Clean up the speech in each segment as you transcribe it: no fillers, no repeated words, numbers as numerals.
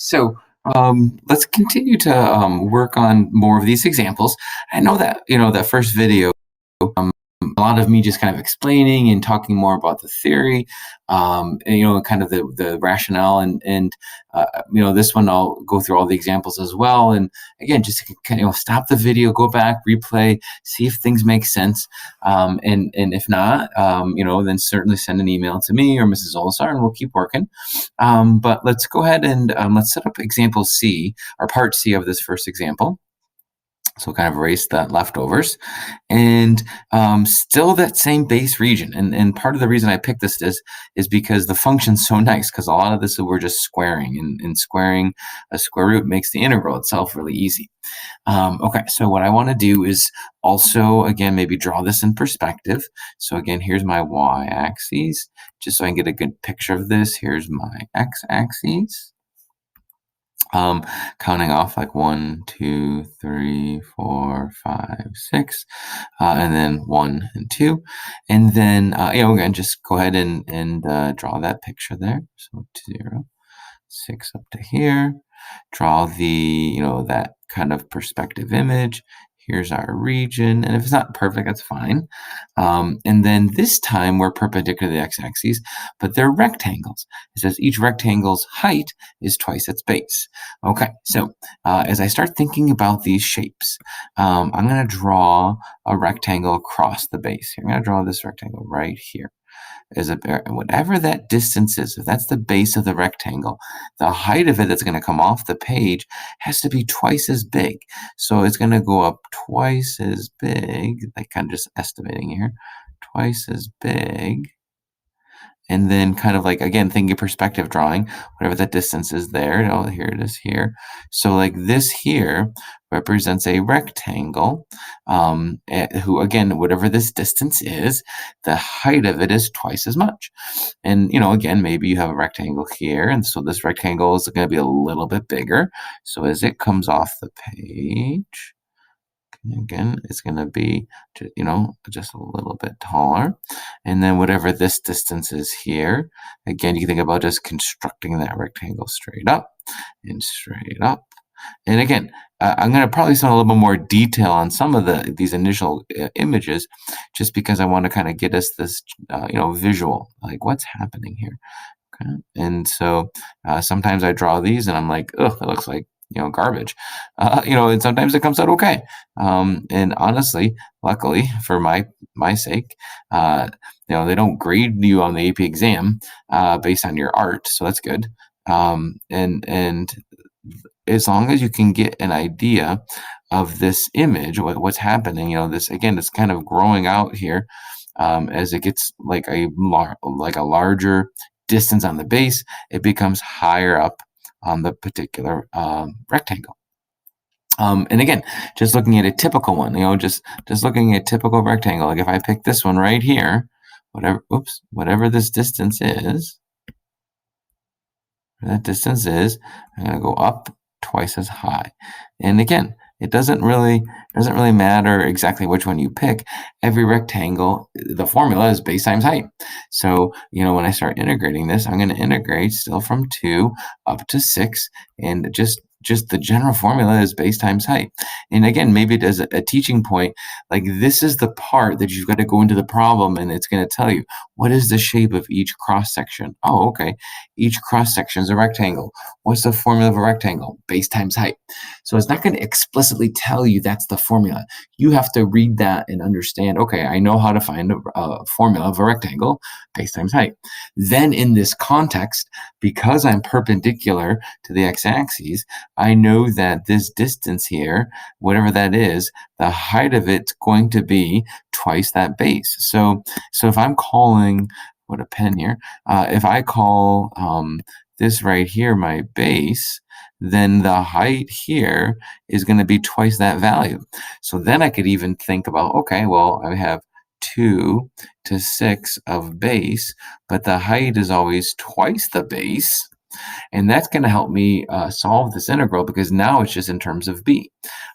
So let's continue to work on more of these examples. I know that, that first video, a lot of me just kind of explaining and talking more about the theory, and, kind of the rationale, this one I'll go through all the examples as well. And again, just to kind of stop the video, go back, replay, see if things make sense. And if not, then certainly send an email to me or Mrs. Olisar, and we'll keep working. But let's go ahead and let's set up example C, or part C of this first example. So kind of erase that leftovers, and still that same base region. And part of the reason I picked this is because the function's so nice, because a lot of this we're just squaring, and squaring a square root makes the integral itself really easy. Okay, so what I want to do is also, again, maybe draw this in perspective. So again, here's my y-axis, just so I can get a good picture of this. Here's my x-axis. Counting off like 1, 2, 3, 4, 5, 6, and then 1 and 2, and then again, just go ahead and draw that picture there. So 0, 6 up to here. Draw the that kind of perspective image. Here's our region, and if it's not perfect, that's fine. And then this time we're perpendicular to the x-axis, but they're rectangles. It says each rectangle's height is twice its base. Okay, so as I start thinking about these shapes, I'm going to draw a rectangle across the base here. I'm going to draw this rectangle right here. Whatever that distance is, if that's the base of the rectangle, the height of it that's going to come off the page has to be twice as big. So it's going to go up twice as big, like kind of just estimating here, twice as big. And then kind of like, again, thinking perspective drawing, whatever that distance is there. Here it is here. So like this here represents a rectangle, who, again, whatever this distance is, the height of it is twice as much. And, again, maybe you have a rectangle here, and so this rectangle is going to be a little bit bigger. So as it comes off the page, again, it's going to be, just a little bit taller. And then whatever this distance is here, again, you can think about just constructing that rectangle straight up and straight up. And again, I'm going to probably spend a little bit more detail on some of these initial images, just because I want to kind of get us this, visual, like what's happening here. Okay. And so sometimes I draw these and I'm like, oh, it looks like garbage, and sometimes it comes out okay. And honestly, luckily for my sake, they don't grade you on the AP exam based on your art, so that's good. And as long as you can get an idea of this image, what's happening, this again, it's kind of growing out here as it gets like a larger distance on the base, it becomes higher up on the particular rectangle. And again, just looking at a typical one, just looking at a typical rectangle, like if I pick this one right here, whatever this distance is, I'm going to go up twice as high. And again, it doesn't really matter exactly which one you pick. Every rectangle, the formula is base times height. So, when I start integrating this, I'm going to integrate still from 2 up to 6, and just the general formula is base times height. And again, maybe it is a teaching point, like this is the part that you've got to go into the problem, and it's going to tell you what is the shape of each cross section. Oh, okay. Each cross section is a rectangle. What's the formula of a rectangle? Base times height. So it's not going to explicitly tell you that's the formula. You have to read that and understand, okay, I know how to find a formula of a rectangle, base times height. Then in this context, because I'm perpendicular to the x-axis, I know that this distance here, whatever that is, the height of it's going to be twice that base. So if I'm calling, put a pen here, if I call this right here my base, then the height here is going to be twice that value. So then I could even think about, okay, well, I have 2 to 6 of base, but the height is always twice the base. And that's going to help me solve this integral, because now it's just in terms of b.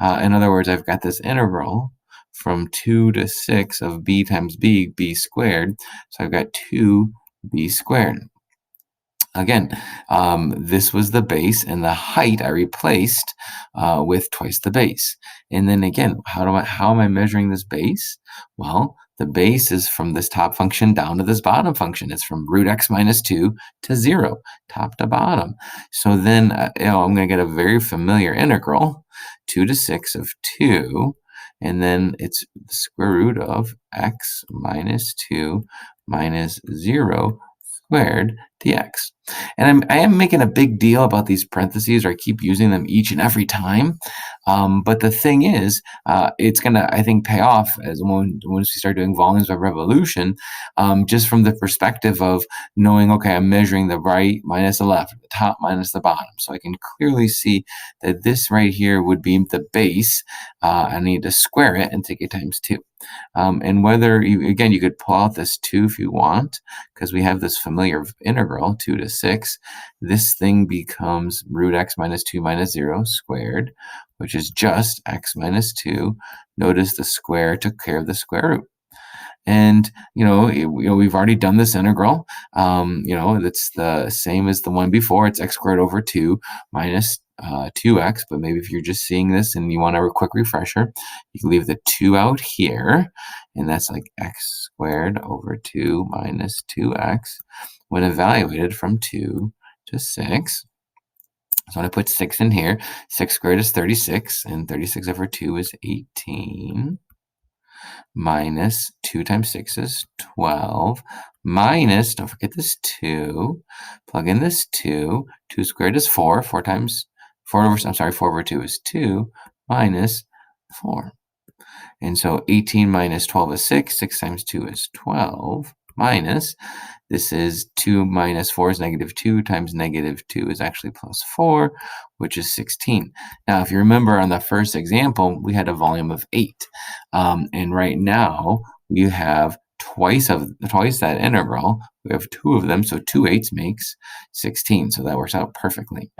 In other words, I've got this integral from 2 to 6 of b times b squared. So I've got 2b squared. Again, this was the base, and the height I replaced with twice the base. And then again, how am I measuring this base? Well, the base is from this top function down to this bottom function. It's from root x minus 2 to 0, top to bottom. So then I'm going to get a very familiar integral, 2 to 6 of 2, and then it's the square root of x minus 2 minus 0 squared dx. And I am making a big deal about these parentheses, or I keep using them each and every time. But the thing is, it's going to, I think, pay off once we start doing volumes by revolution, just from the perspective of knowing, okay, I'm measuring the right minus the left, the top minus the bottom. So I can clearly see that this right here would be the base. I need to square it and take it times 2. And whether you could pull out this 2 if you want, because we have this familiar integral, 2 to 6. This thing becomes root x minus 2 minus 0 squared, which is just x minus 2. Notice the square took care of the square root. And we've already done this integral. It's the same as the one before. It's x squared over 2 minus 2x. But maybe if you're just seeing this and you want a quick refresher, you can leave the 2 out here, and that's like x squared over 2 minus 2x when evaluated from 2 to 6. So when I put 6 in here, 6 squared is 36, and 36 over 2 is 18, minus 2 times 6 is 12, minus, don't forget this 2, plug in this 2, 2 squared is 4, 4 over 2 is 2, minus 4. And so 18 minus 12 is 6, 6 times 2 is 12, minus, this is 2 minus 4 is negative 2 times negative 2 is actually plus 4, which is 16. Now, if you remember on the first example, we had a volume of 8. And right now, we have twice that integral. We have 2 of them, so 2 eighths makes 16. So that works out perfectly.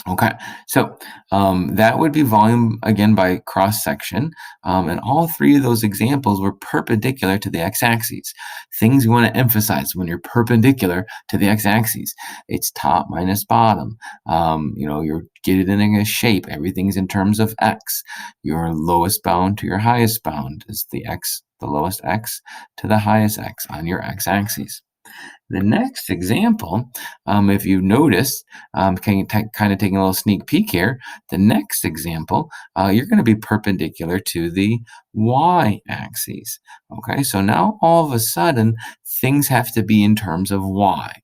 Okay, so that would be volume, again, by cross-section. And all 3 of those examples were perpendicular to the x-axis. Things you want to emphasize when you're perpendicular to the x-axis. It's top minus bottom. You're getting a shape. Everything's in terms of x. Your lowest bound to your highest bound is the lowest x to the highest x on your x-axis. The next example, if you notice, kind of taking a little sneak peek here, the next example, you're going to be perpendicular to the y-axis. Okay, so now all of a sudden, things have to be in terms of y.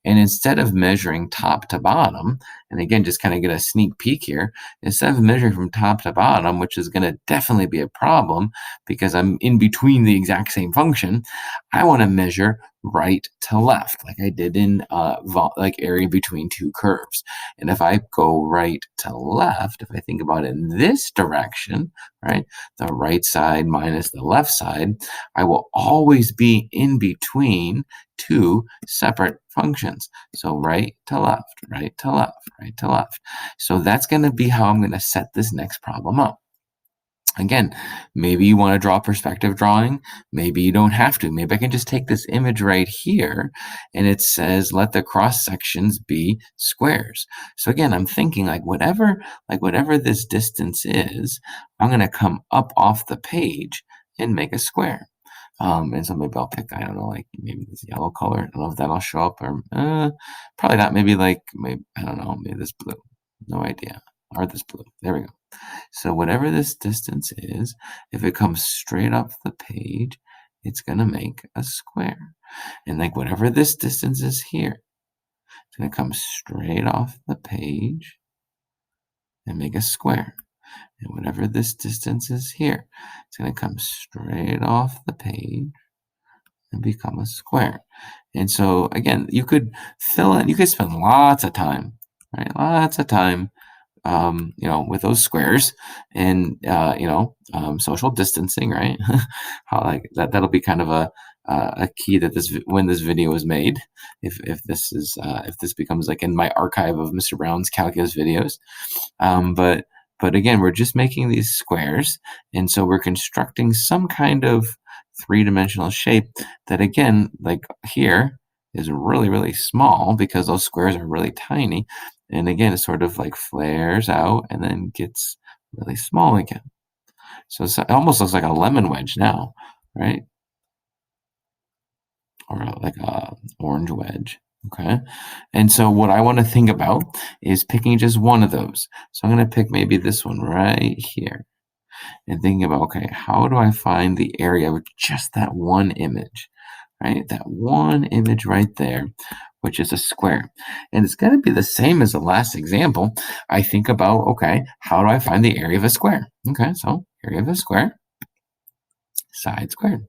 And instead of measuring top to bottom, and again, just kind of get a sneak peek here, instead of measuring from top to bottom, which is going to definitely be a problem because I'm in between the exact same function, I want to measure right to left, like I did in area between 2 curves. And if I go right to left, if I think about it in this direction, right, the right side minus the left side, I will always be in between 2 separate functions. So right to left, right to left, right to left. So that's going to be how I'm going to set this next problem up. Again, maybe you want to draw a perspective drawing. Maybe you don't have to. Maybe I can just take this image right here and it says, let the cross sections be squares. So again, I'm thinking whatever this distance is, I'm going to come up off the page and make a square. And so maybe I'll pick, I don't know, maybe this yellow color. I don't know if that'll show up, or probably not. Maybe I don't know, maybe this blue. No idea. Or this blue. There we go. So whatever this distance is, if it comes straight off the page, it's going to make a square. And whatever this distance is here, it's going to come straight off the page and make a square. And whatever this distance is here, it's going to come straight off the page and become a square. And so again, you could spend lots of time, right? Lots of time with those squares and, social distancing, right? How that'll be kind of a key that when this video is made, if this becomes in my archive of Mr. Brown's calculus videos. But again, we're just making these squares. And so we're constructing some kind of 3-dimensional shape that, again, here, is really, really small because those squares are really tiny. And again, it sort of like flares out and then gets really small again. So it almost looks like a lemon wedge now, right? Or like a orange wedge. Okay. And so what I want to think about is picking just one of those. So I'm going to pick maybe this one right here and thinking about, okay, how do I find the area with just that one image, right? That one image right there, which is a square. And it's going to be the same as the last example. I think about, okay, how do I find the area of a square? Okay, so area of a square, side squared.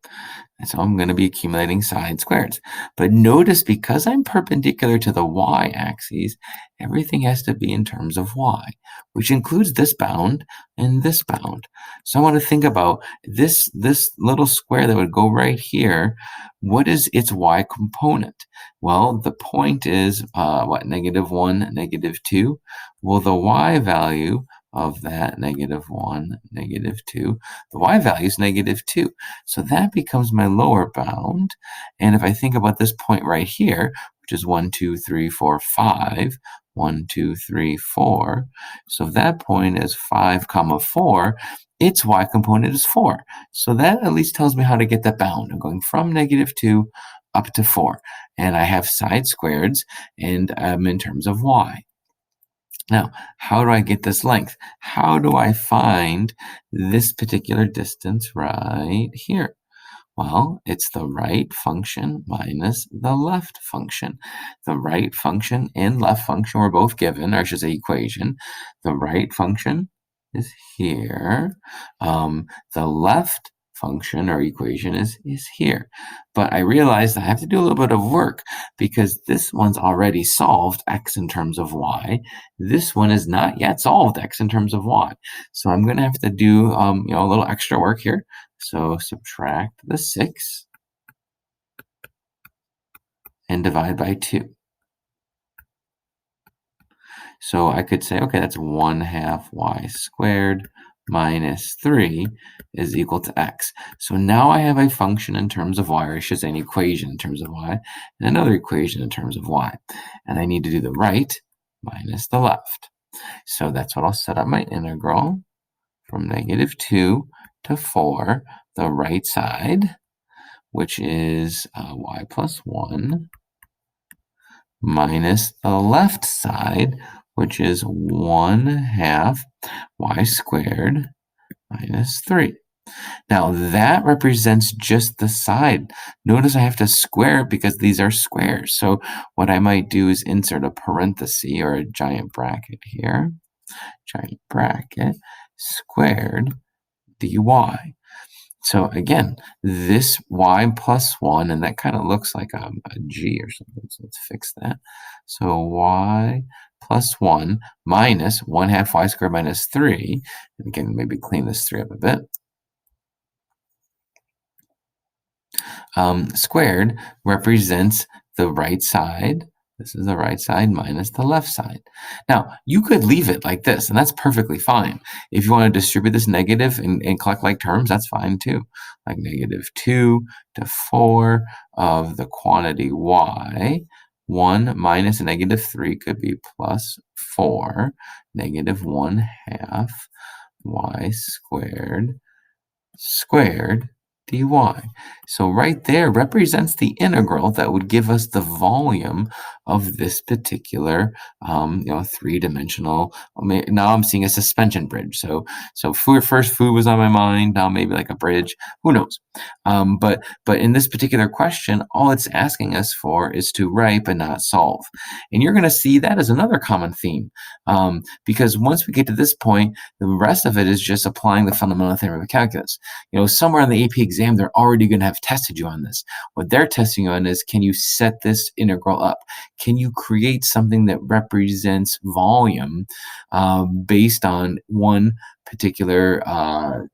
And so I'm going to be accumulating side squareds. But notice because I'm perpendicular to the y-axis, everything has to be in terms of y, which includes this bound and this bound. So I want to think about this little square that would go right here. What is its y component? Well, the point is, what, -1, -2? Well, the y value of that -1, -2, the y value is -2. So that becomes my lower bound. And if I think about this point right here, which is 1, 2, 3, 4, 5, 1, 2, 3, 4. So if that point is 5, comma 4, its y component is 4. So that at least tells me how to get that bound. I'm going from -2 up to 4. And I have side squareds and in terms of y. Now, how do I get this length? How do I find this particular distance right here? Well, it's the right function minus the left function. The right function and left function were both given, or I should say equation. The right function is here. The left function or equation is here. But I realized I have to do a little bit of work because this one's already solved x in terms of y. This one is not yet solved x in terms of y. So I'm going to have to do a little extra work here. So subtract the 6 and divide by 2. So I could say, okay, that's 1/2 y squared minus 3 is equal to x. So now I have a function in terms of y, or I should say an equation in terms of y, and another equation in terms of y. And I need to do the right minus the left. So that's what I'll set up my integral from -2 to 4, the right side, which is y plus 1, minus the left side, which is 1/2 y squared minus 3. Now that represents just the side. Notice I have to square it because these are squares. So what I might do is insert a parenthesis or a giant bracket here. Giant bracket squared dy. So again, this y plus 1, and that kind of looks like a g or something, so let's fix that. So y plus 1 minus 1/2 y squared minus 3, and again, maybe clean this 3 up a bit, squared represents the right side. This is the right side minus the left side. Now, you could leave it like this, and that's perfectly fine. If you want to distribute this negative and collect like terms, that's fine too. Like -2 to 4 of the quantity y. 1 minus a -3 could be plus 4, -1/2 y squared dy. So right there represents the integral that would give us the volume of this particular, three-dimensional. Now I'm seeing a suspension bridge. So first food was on my mind. Now maybe like a bridge. Who knows? But in this particular question, all it's asking us for is to write but not solve. And you're going to see that as another common theme, because once we get to this point, the rest of it is just applying the fundamental theorem of calculus. Somewhere in the AP exam, they're already going to have tested you on this. What they're testing you on is, can you set this integral up? Can you create something that represents volume based on one particular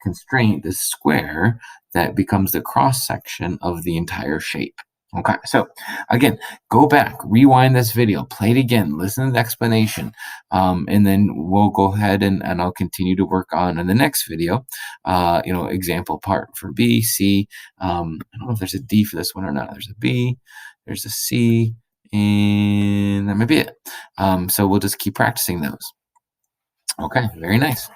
constraint, this square, that becomes the cross-section of the entire shape? Okay, so again, go back, rewind this video, play it again, listen to the explanation, and then we'll go ahead and I'll continue to work on in the next video, example part for B, C. I don't know if there's a D for this one or not. There's a B, there's a C, and that might be it. So we'll just keep practicing those. Okay, very nice.